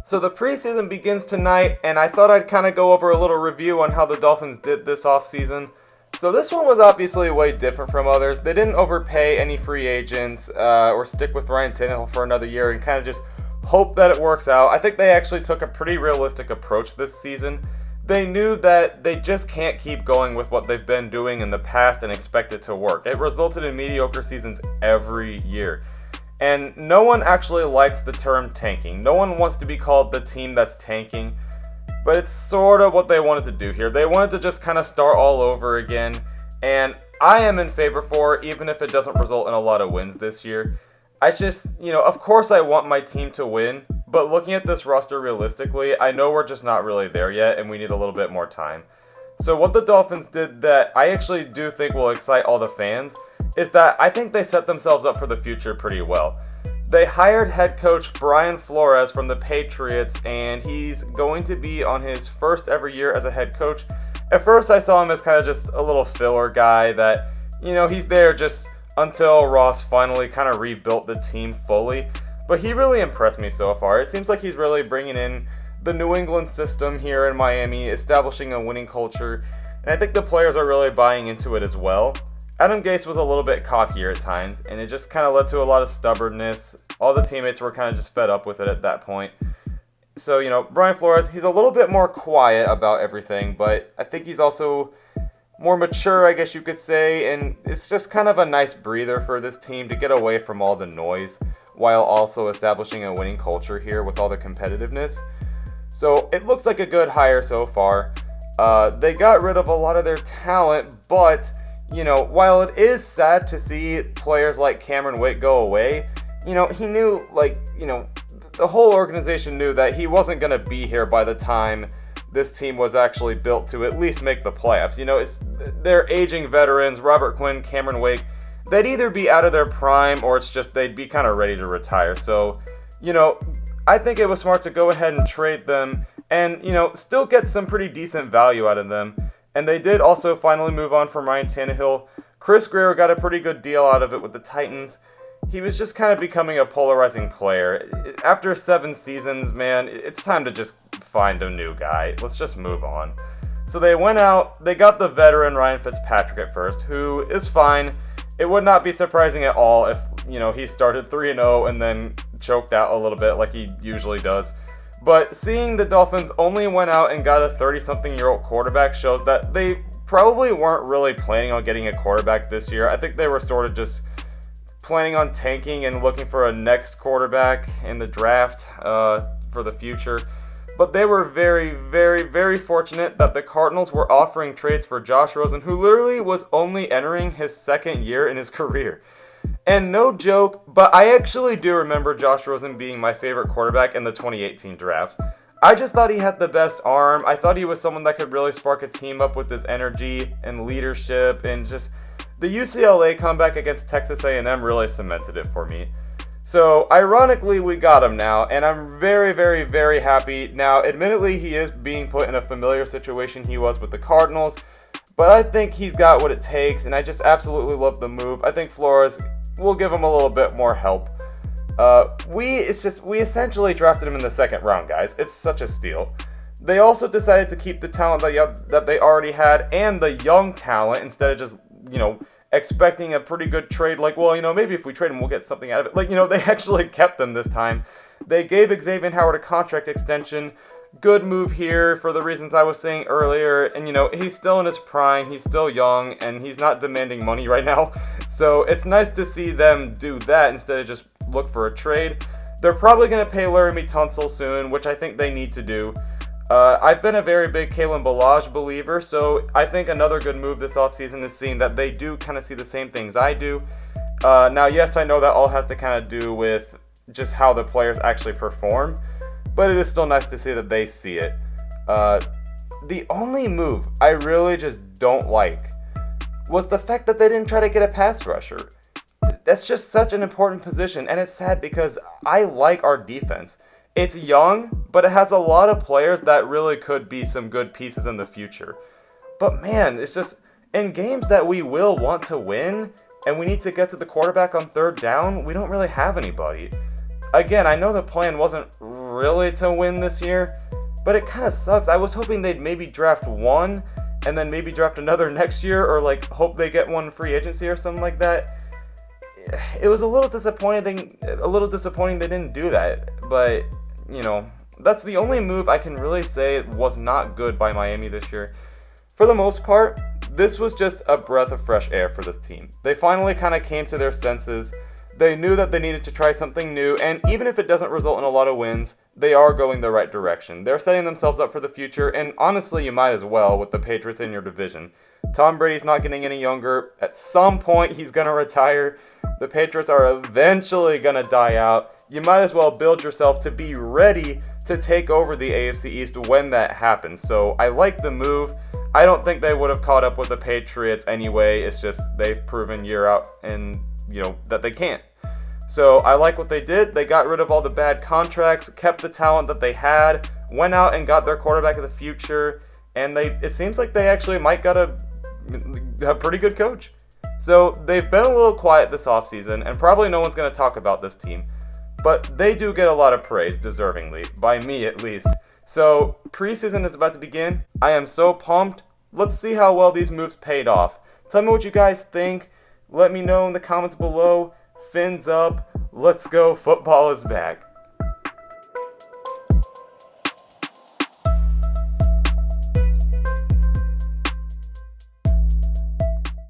So the preseason begins tonight, and I thought I'd kind of go over a little review on how the Dolphins did this offseason. So this one was obviously way different from others. They didn't overpay any free agents or stick with Ryan Tannehill for another year and kind of just hope that it works out. I think they actually took a pretty realistic approach this season. They knew that they just can't keep going with what they've been doing in the past and expect it to work. It resulted in mediocre seasons every year. And no one actually likes the term tanking. No one wants to be called the team that's tanking. But it's sort of what they wanted to do here. They wanted to just kind of start all over again. And I am in favor for it, even if it doesn't result in a lot of wins this year. I just, of course I want my team to win. But looking at this roster realistically, I know we're just not really there yet and we need a little bit more time. So what the Dolphins did that I actually do think will excite all the fans is that I think they set themselves up for the future pretty well. They hired head coach Brian Flores from the Patriots, and he's going to be on his first ever year as a head coach. At first, I saw him as kind of just a little filler guy that, he's there just until Ross finally kind of rebuilt the team fully. But he really impressed me so far. It seems like he's really bringing in the New England system here in Miami, establishing a winning culture, and I think the players are really buying into it as well. Adam Gase was a little bit cockier at times, and it just kind of led to a lot of stubbornness. All the teammates were kind of just fed up with it at that point. So, Brian Flores, he's a little bit more quiet about everything, but I think he's also more mature, I guess you could say, and it's just kind of a nice breather for this team to get away from all the noise while also establishing a winning culture here with all the competitiveness. So it looks like a good hire so far. They got rid of a lot of their talent, but while it is sad to see players like Cameron Wake go away, he knew, the whole organization knew that he wasn't going to be here by the time this team was actually built to at least make the playoffs. They're aging veterans, Robert Quinn, Cameron Wake. They'd either be out of their prime or it's just they'd be kind of ready to retire. So, I think it was smart to go ahead and trade them and, still get some pretty decent value out of them. And they did also finally move on from Ryan Tannehill. Chris Greer got a pretty good deal out of it with the Titans. He was just kind of becoming a polarizing player. After 7 seasons, man, it's time to just find a new guy. Let's just move on. So they went out, they got the veteran Ryan Fitzpatrick at first, who is fine. It would not be surprising at all if, he started 3-0 and then choked out a little bit like he usually does. But seeing the Dolphins only went out and got a 30-something-year-old quarterback shows that they probably weren't really planning on getting a quarterback this year. I think they were sort of just planning on tanking and looking for a next quarterback in the draft for the future. But they were very, very, very fortunate that the Cardinals were offering trades for Josh Rosen, who literally was only entering his second year in his career. And no joke, but I actually do remember Josh Rosen being my favorite quarterback in the 2018 draft. I just thought he had the best arm. I thought he was someone that could really spark a team up with his energy and leadership, and just the UCLA comeback against Texas A&M really cemented it for me. So, ironically, we got him now, and I'm very, very, very happy. Now, admittedly, he is being put in a familiar situation he was with the Cardinals, but I think he's got what it takes, and I just absolutely love the move. I think Flores will give him a little bit more help. We essentially drafted him in the second round, guys. It's such a steal. They also decided to keep the talent that they already had and the young talent instead of just, expecting a pretty good trade. Maybe if we trade him, we'll get something out of it. They actually kept them this time. They gave Xavier Howard a contract extension. Good move here for the reasons I was saying earlier. And, he's still in his prime. He's still young, and he's not demanding money right now. So it's nice to see them do that instead of just look for a trade. They're probably going to pay Laramie Tunsil soon, which I think they need to do. I've been a very big Kalen Ballage believer, so I think another good move this offseason is seeing that they do kind of see the same things I do. Now, yes, I know that all has to kind of do with just how the players actually perform, but it is still nice to see that they see it. The only move I really just don't like was the fact that they didn't try to get a pass rusher. That's just such an important position, and it's sad because I like our defense. It's young, but it has a lot of players that really could be some good pieces in the future. But man, it's just, in games that we will want to win, and we need to get to the quarterback on third down, we don't really have anybody. again, I know the plan wasn't really to win this year, but it kind of sucks. I was hoping they'd maybe draft one and then maybe draft another next year, or like hope they get one free agency or something like that. It was a little disappointing they didn't do that, but that's the only move I can really say was not good by Miami this year. For the most part, this was just a breath of fresh air for this team. They finally kind of came to their senses. They knew that they needed to try something new, and even if it doesn't result in a lot of wins, they are going the right direction. They're setting themselves up for the future, and honestly, you might as well with the Patriots in your division. Tom Brady's not getting any younger. At some point, he's going to retire. The Patriots are eventually going to die out. You might as well build yourself to be ready to take over the AFC East when that happens. So I like the move. I don't think they would have caught up with the Patriots anyway. It's just they've proven year out and that they can't. So I like what they did. They got rid of all the bad contracts, kept the talent that they had, went out and got their quarterback of the future, and it seems like they actually might got a pretty good coach. So they've been a little quiet this offseason, and probably no one's going to talk about this team. But they do get a lot of praise, deservingly, by me at least. So preseason is about to begin. I am so pumped. Let's see how well these moves paid off. Tell me what you guys think. Let me know in the comments below. Fins up. Let's go. Football is back.